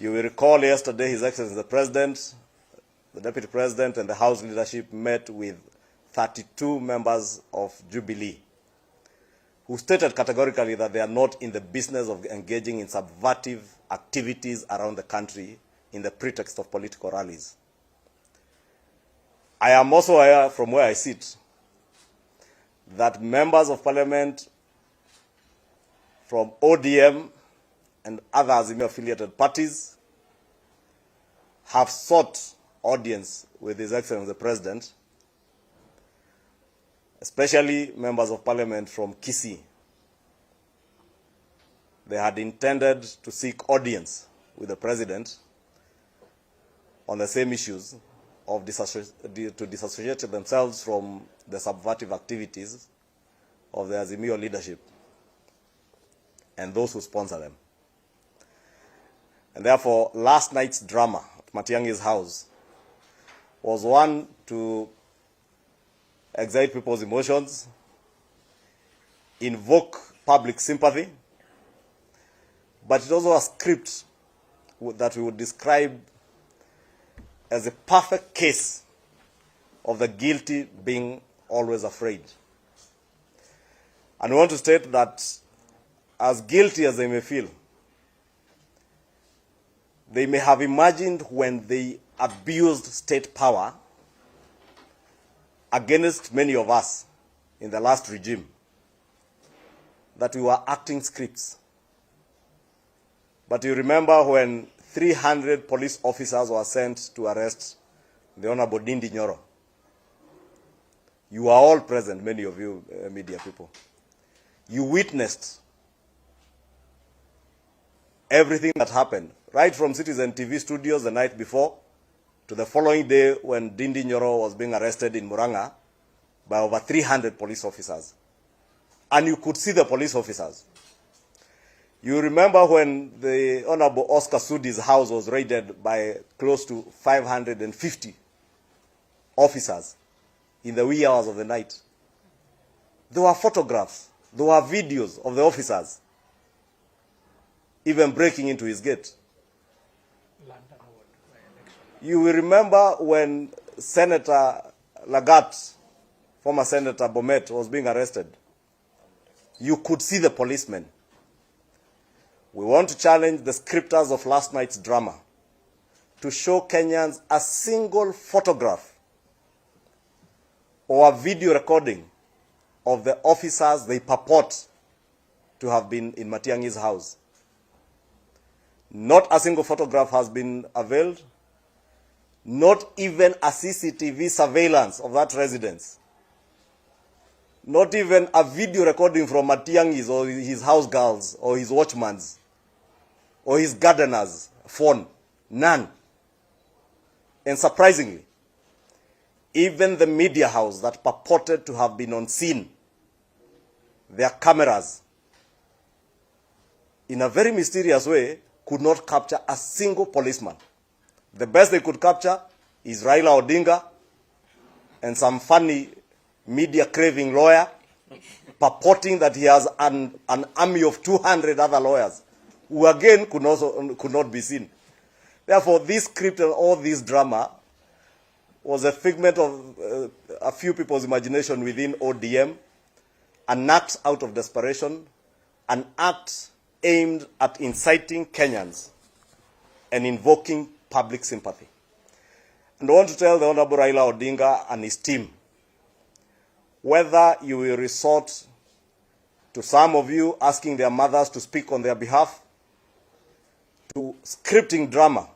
You will recall yesterday His Excellency the President, the Deputy President, and the House leadership met with 32 members of Jubilee, who stated categorically that they are not in the business of engaging in subversive activities around the country in the pretext of political rallies. I am also aware from where I sit that members of parliament from ODM and other Azimio-affiliated parties have sought audience with His Excellency the President, especially members of parliament from Kisii. They had intended to seek audience with the President on the same issues of to disassociate themselves from the subversive activities of the Azimio leadership and those who sponsor them. And therefore, last night's drama at Matiang'i's house was one to excite people's emotions, invoke public sympathy, but it also a script that we would describe as a perfect case of the guilty being always afraid. And we want to state that as guilty as they may feel, they may have imagined when they abused state power against many of us in the last regime that we were acting scripts. But you remember when 300 police officers were sent to arrest the Honorable Ndindi Nyoro. You were all present, many of you media people. You witnessed everything that happened, right from Citizen TV studios the night before to the following day when Ndindi Nyoro was being arrested in Murang'a by over 300 police officers. And you could see the police officers. You remember when the Honorable Oscar Sudi's house was raided by close to 550 officers in the wee hours of the night. There were photographs, there were videos of the officers even breaking into his gate. You will remember when Senator Lagat, former Senator Bomet, was being arrested. You could see the policemen. We want to challenge the scripters of last night's drama to show Kenyans a single photograph or a video recording of the officers they purport to have been in Matiang'i's house. Not a single photograph has been availed, not even a CCTV surveillance of that residence, not even a video recording from Matiang'i's or his house girls or his watchman's or his gardener's phone. None. And surprisingly, even the media house that purported to have been on scene, their cameras, in a very mysterious way, could not capture a single policeman. The best they could capture is Raila Odinga and some funny media-craving lawyer purporting that he has an army of 200 other lawyers who again could not be seen. Therefore, this script and all this drama was a figment of a few people's imagination within ODM, an act out of desperation, an act aimed at inciting Kenyans and invoking public sympathy. And I want to tell the Honorable Raila Odinga and his team, whether you will resort to some of you asking their mothers to speak on their behalf, to scripting drama,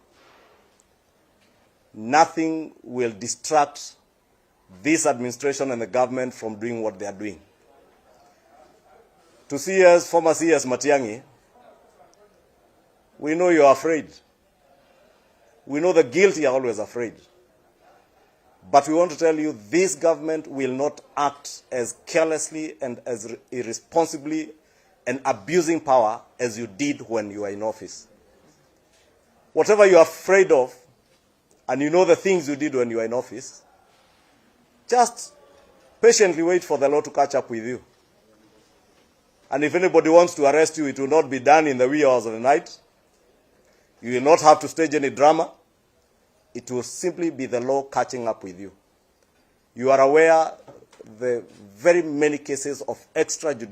nothing will distract this administration and the government from doing what they are doing. To CS, former CS Matiang'i, we know you are afraid. We know the guilty are always afraid. But we want to tell you this government will not act as carelessly and as irresponsibly and abusing power as you did when you were in office. Whatever you are afraid of, and you know the things you did when you were in office, just patiently wait for the law to catch up with you. And if anybody wants to arrest you, it will not be done in the wee hours of the night. You will not have to stage any drama. It will simply be the law catching up with you. You are aware the very many cases of extrajudicial